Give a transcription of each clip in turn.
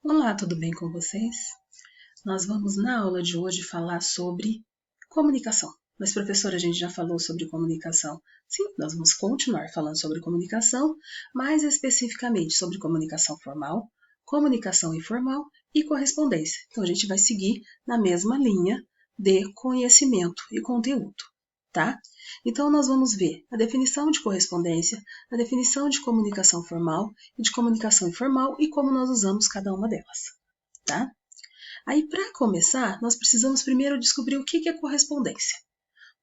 Olá, tudo bem com vocês? Nós vamos na aula de hoje falar sobre comunicação. Mas, professora, a gente já falou sobre comunicação. Sim, nós vamos continuar falando sobre comunicação, mais especificamente sobre comunicação formal, comunicação informal e correspondência. Então, a gente vai seguir na mesma linha de conhecimento e conteúdo, tá? Então, nós vamos ver a definição de correspondência, a definição de comunicação formal e de comunicação informal e como nós usamos cada uma delas, tá? Aí, para começar, nós precisamos primeiro descobrir o que é correspondência.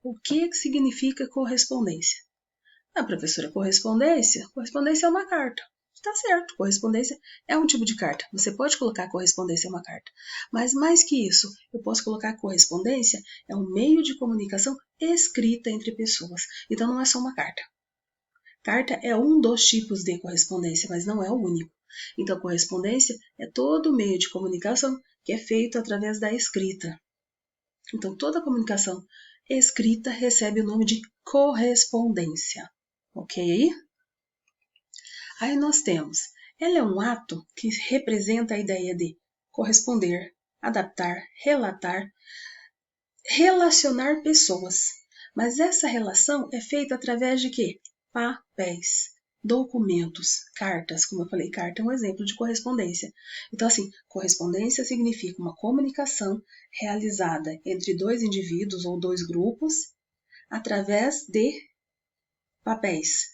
O que significa correspondência? Ah, professora, correspondência? Correspondência é uma carta. Tá certo, correspondência é um tipo de carta. Você pode colocar correspondência em uma carta. Mas mais que isso, eu posso colocar correspondência é um meio de comunicação escrita entre pessoas. Então não é só uma carta. Carta é um dos tipos de correspondência, mas não é o único. Então, correspondência é todo meio de comunicação que é feito através da escrita. Então, toda comunicação escrita recebe o nome de correspondência. Ok? Aí nós temos, ela é um ato que representa a ideia de corresponder, adaptar, relatar, relacionar pessoas. Mas essa relação é feita através de quê? Papéis, documentos, cartas. Como eu falei, carta é um exemplo de correspondência. Então, assim, correspondência significa uma comunicação realizada entre dois indivíduos ou dois grupos através de papéis,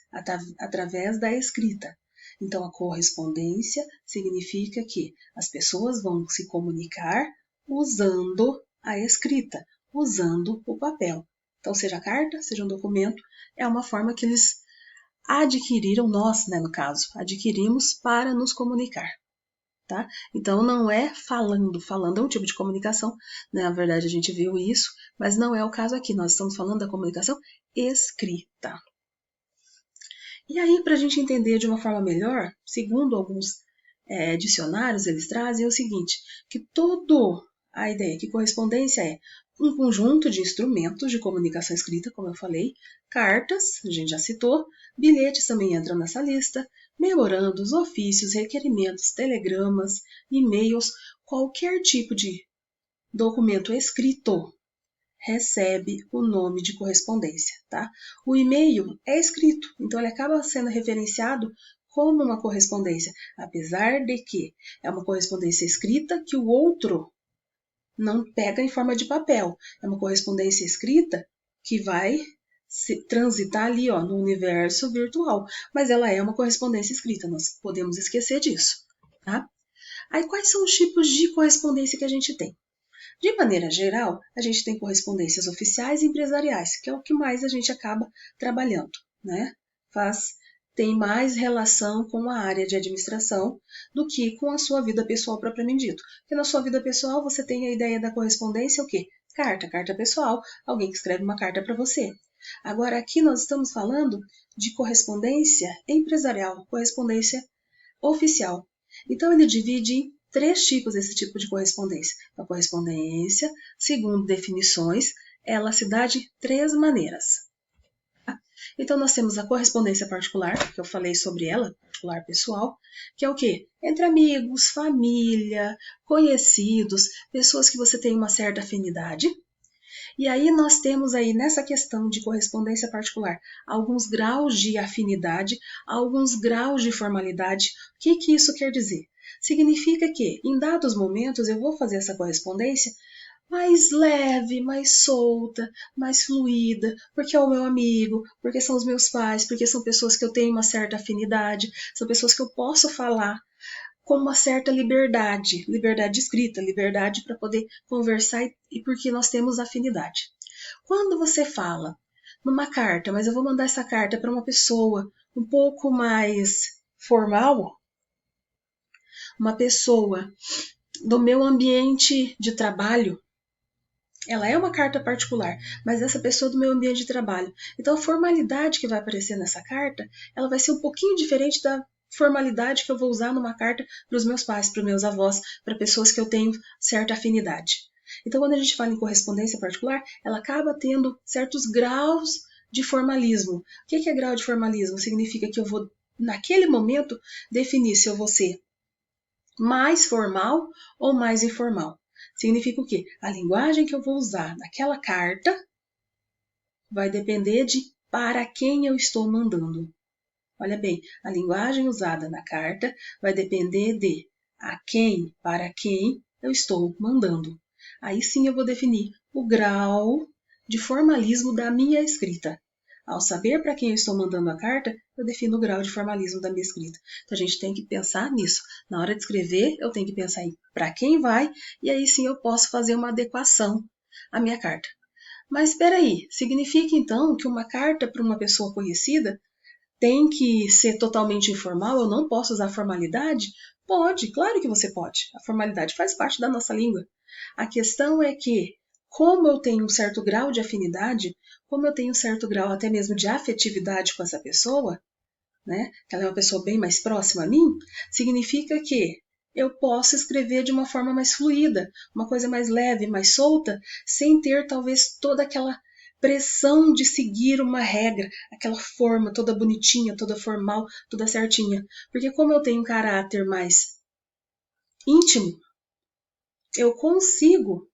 através da escrita. Então, a correspondência significa que as pessoas vão se comunicar usando a escrita, usando o papel. Então, seja carta, seja um documento, é uma forma que eles adquiriram, nós, né, no caso, adquirimos para nos comunicar. Tá? Então, não é falando é um tipo de comunicação, né? Na verdade a gente viu isso, mas não é o caso aqui, nós estamos falando da comunicação escrita. E aí, para a gente entender de uma forma melhor, segundo alguns dicionários, eles trazem o seguinte, que toda a ideia que correspondência é um conjunto de instrumentos de comunicação escrita, como eu falei, cartas, a gente já citou, bilhetes também entram nessa lista, memorandos, ofícios, requerimentos, telegramas, e-mails, qualquer tipo de documento escrito recebe o nome de correspondência, tá? O e-mail é escrito, então ele acaba sendo referenciado como uma correspondência, apesar de que é uma correspondência escrita que o outro não pega em forma de papel. É uma correspondência escrita que vai transitar ali no universo virtual, mas ela é uma correspondência escrita, nós podemos esquecer disso, tá? Aí quais são os tipos de correspondência que a gente tem? De maneira geral, a gente tem correspondências oficiais e empresariais, que é o que mais a gente acaba trabalhando, né? Tem mais relação com a área de administração do que com a sua vida pessoal propriamente dito. Porque na sua vida pessoal você tem a ideia da correspondência o quê? Carta pessoal, alguém que escreve uma carta para você. Agora aqui nós estamos falando de correspondência empresarial, correspondência oficial. Então ele divide em 3 tipos esse tipo de correspondência. A correspondência, segundo definições, ela se dá de 3 maneiras. Então nós temos a correspondência particular, que eu falei sobre ela, particular pessoal, que é o quê? Entre amigos, família, conhecidos, pessoas que você tem uma certa afinidade. E aí nós temos aí nessa questão de correspondência particular alguns graus de afinidade, alguns graus de formalidade. O que isso quer dizer? Significa que em dados momentos eu vou fazer essa correspondência mais leve, mais solta, mais fluida, porque é o meu amigo, porque são os meus pais, porque são pessoas que eu tenho uma certa afinidade, são pessoas que eu posso falar com uma certa liberdade de escrita, liberdade para poder conversar e porque nós temos afinidade. Quando você fala numa carta, mas eu vou mandar essa carta para uma pessoa um pouco mais formal, uma pessoa do meu ambiente de trabalho, ela é uma carta particular, mas essa pessoa do meu ambiente de trabalho. Então a formalidade que vai aparecer nessa carta, ela vai ser um pouquinho diferente da formalidade que eu vou usar numa carta para os meus pais, para os meus avós, para pessoas que eu tenho certa afinidade. Então quando a gente fala em correspondência particular, ela acaba tendo certos graus de formalismo. O que é grau de formalismo? Significa que eu vou, naquele momento, definir se eu vou ser mais formal ou mais informal. Significa o quê? A linguagem que eu vou usar naquela carta vai depender de para quem eu estou mandando. Olha bem, a linguagem usada na carta vai depender de a quem, para quem eu estou mandando. Aí sim eu vou definir o grau de formalismo da minha escrita. Ao saber para quem eu estou mandando a carta, eu defino o grau de formalismo da minha escrita. Então a gente tem que pensar nisso. Na hora de escrever, eu tenho que pensar em para quem vai, e aí sim eu posso fazer uma adequação à minha carta. Mas espera aí, significa então que uma carta para uma pessoa conhecida tem que ser totalmente informal? Eu não posso usar formalidade? Pode, claro que você pode. A formalidade faz parte da nossa língua. A questão é que, como eu tenho um certo grau de afinidade, como eu tenho um certo grau até mesmo de afetividade com essa pessoa, né, que ela é uma pessoa bem mais próxima a mim, significa que eu posso escrever de uma forma mais fluida, uma coisa mais leve, mais solta, sem ter talvez toda aquela pressão de seguir uma regra, aquela forma toda bonitinha, toda formal, toda certinha. Porque como eu tenho um caráter mais íntimo, eu consigo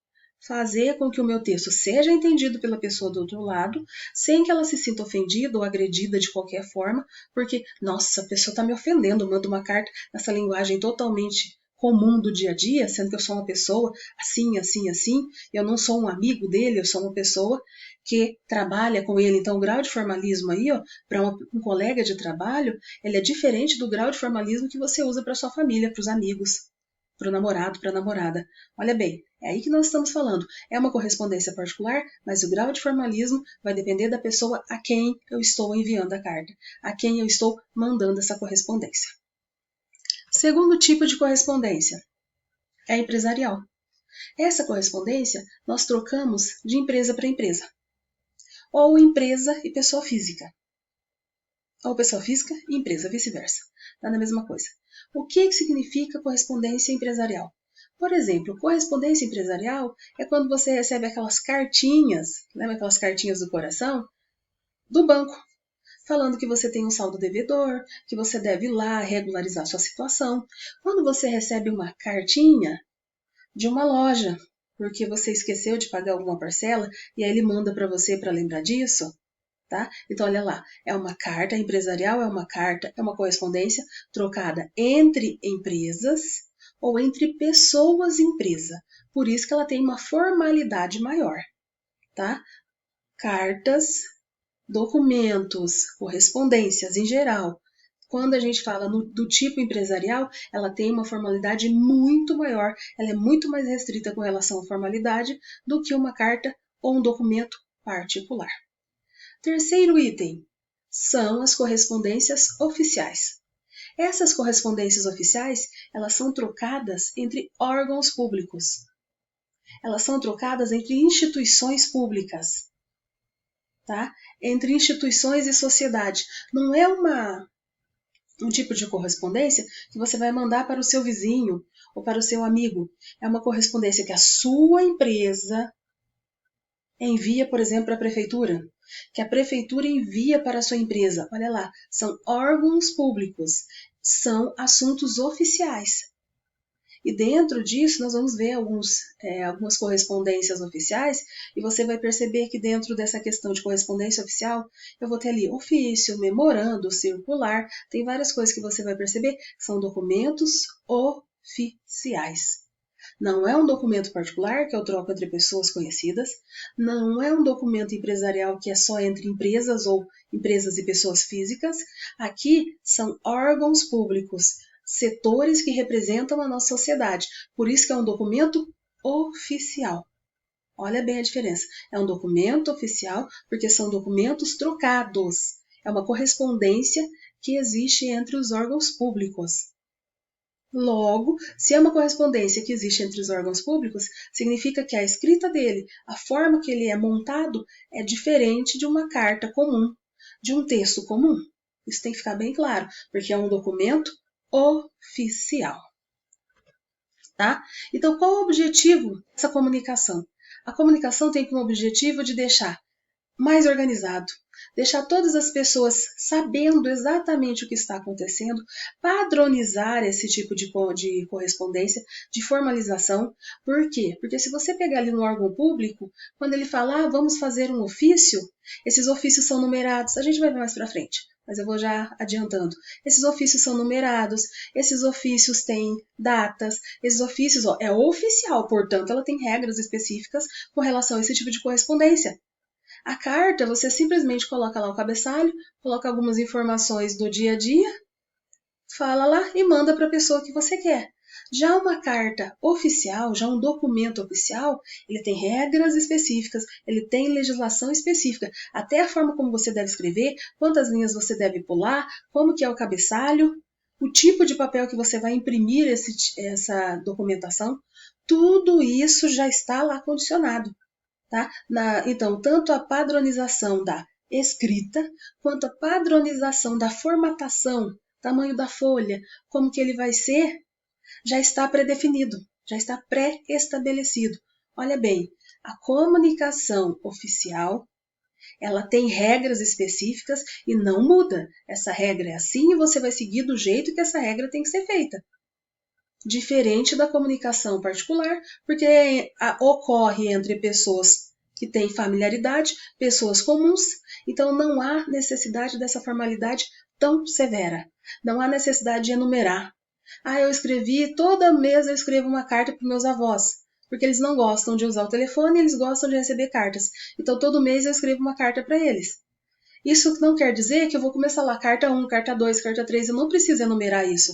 fazer com que o meu texto seja entendido pela pessoa do outro lado, sem que ela se sinta ofendida ou agredida de qualquer forma, porque, nossa, a pessoa está me ofendendo, manda uma carta nessa linguagem totalmente comum do dia a dia, sendo que eu sou uma pessoa assim, assim, assim, eu não sou um amigo dele, eu sou uma pessoa que trabalha com ele. Então, o grau de formalismo aí, ó, para um colega de trabalho, ele é diferente do grau de formalismo que você usa para sua família, para os amigos, para o namorado, para a namorada. Olha bem, é aí que nós estamos falando. É uma correspondência particular, mas o grau de formalismo vai depender da pessoa a quem eu estou enviando a carta, a quem eu estou mandando essa correspondência. Segundo tipo de correspondência é a empresarial. Essa correspondência nós trocamos de empresa para empresa, ou empresa e pessoa física, ou pessoa física e empresa, vice-versa. Dá na mesma coisa. O que significa correspondência empresarial? Por exemplo, correspondência empresarial é quando você recebe aquelas cartinhas, lembra aquelas cartinhas do coração? Do banco, falando que você tem um saldo devedor, que você deve ir lá regularizar sua situação. Quando você recebe uma cartinha de uma loja, porque você esqueceu de pagar alguma parcela, e aí ele manda para você para lembrar disso, tá? Então, olha lá, é uma carta empresarial, é uma carta, é uma correspondência trocada entre empresas ou entre pessoas e empresa. Por isso que ela tem uma formalidade maior, tá? Cartas, documentos, correspondências em geral. Quando a gente fala do tipo empresarial, ela tem uma formalidade muito maior, ela é muito mais restrita com relação à formalidade do que uma carta ou um documento particular. Terceiro item são as correspondências oficiais. Essas correspondências oficiais, elas são trocadas entre órgãos públicos. Elas são trocadas entre instituições públicas, tá? Entre instituições e sociedade. Não é um tipo de correspondência que você vai mandar para o seu vizinho ou para o seu amigo. É uma correspondência que a sua empresa envia, por exemplo, para a prefeitura, que a prefeitura envia para a sua empresa. Olha lá, são órgãos públicos, são assuntos oficiais. E dentro disso nós vamos ver algumas correspondências oficiais, e você vai perceber que dentro dessa questão de correspondência oficial, eu vou ter ali ofício, memorando, circular, tem várias coisas que você vai perceber que são documentos oficiais. Não é um documento particular que eu troco entre pessoas conhecidas, não é um documento empresarial que é só entre empresas ou empresas e pessoas físicas. Aqui são órgãos públicos, setores que representam a nossa sociedade. Por isso que é um documento oficial. Olha bem a diferença. É um documento oficial porque são documentos trocados. É uma correspondência que existe entre os órgãos públicos. Logo, se é uma correspondência que existe entre os órgãos públicos, significa que a escrita dele, a forma que ele é montado, é diferente de uma carta comum, de um texto comum. Isso tem que ficar bem claro, porque é um documento oficial. Tá? Então, qual o objetivo dessa comunicação? A comunicação tem como objetivo de deixar mais organizado, deixar todas as pessoas sabendo exatamente o que está acontecendo, padronizar esse tipo de correspondência, de formalização. Por quê? Porque se você pegar ali um órgão público, quando ele fala, vamos fazer um ofício, esses ofícios são numerados, a gente vai ver mais para frente, mas eu vou já adiantando. Esses ofícios são numerados, esses ofícios têm datas, esses ofícios é oficial, portanto, ela tem regras específicas com relação a esse tipo de correspondência. A carta, você simplesmente coloca lá o cabeçalho, coloca algumas informações do dia a dia, fala lá e manda para a pessoa que você quer. Já uma carta oficial, já um documento oficial, ele tem regras específicas, ele tem legislação específica, até a forma como você deve escrever, quantas linhas você deve pular, como que é o cabeçalho, o tipo de papel que você vai imprimir essa documentação, tudo isso já está lá condicionado. Tá? Então, tanto a padronização da escrita, quanto a padronização da formatação, tamanho da folha, como que ele vai ser, já está predefinido, já está pré-estabelecido. Olha bem, a comunicação oficial, ela tem regras específicas e não muda. Essa regra é assim e você vai seguir do jeito que essa regra tem que ser feita. Diferente da comunicação particular, porque ocorre entre pessoas que têm familiaridade, pessoas comuns, então não há necessidade dessa formalidade tão severa. Não há necessidade de enumerar. Eu escrevi, toda mês eu escrevo uma carta para meus avós, porque eles não gostam de usar o telefone, eles gostam de receber cartas. Então todo mês eu escrevo uma carta para eles. Isso não quer dizer que eu vou começar lá carta 1, carta 2, carta 3, eu não preciso enumerar isso.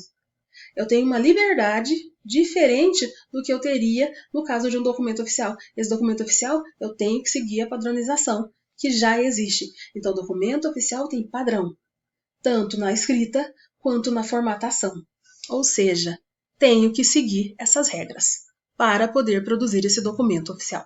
Eu tenho uma liberdade diferente do que eu teria no caso de um documento oficial. Esse documento oficial, eu tenho que seguir a padronização, que já existe. Então, o documento oficial tem padrão, tanto na escrita quanto na formatação. Ou seja, tenho que seguir essas regras para poder produzir esse documento oficial.